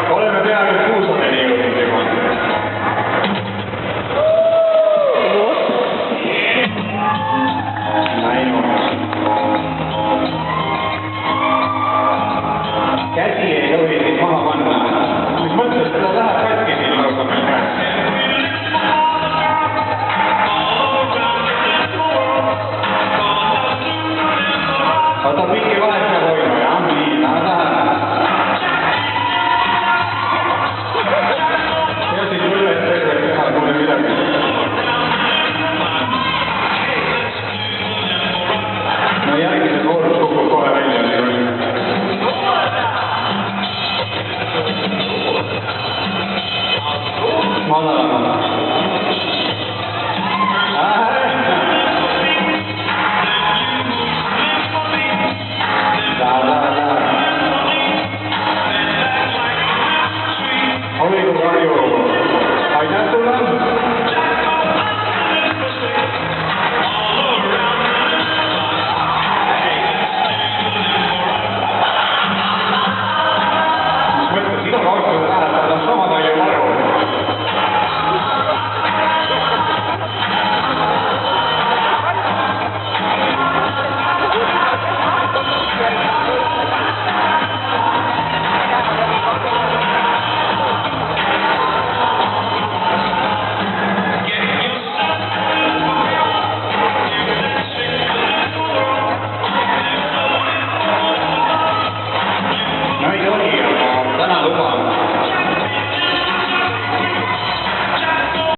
Oleme peaaegu kuusadeni jõudnud juba. Käsi ei tohi siis maha panna. Mis mõttes seda läheb katki siin lausa meil käes? Oota, pikki vahet peab hoidma, jah? Nii, läheb. Ja siis üles terveks teha, kuule midagi. No järgmises voorus kukub kohe välja. Madalama.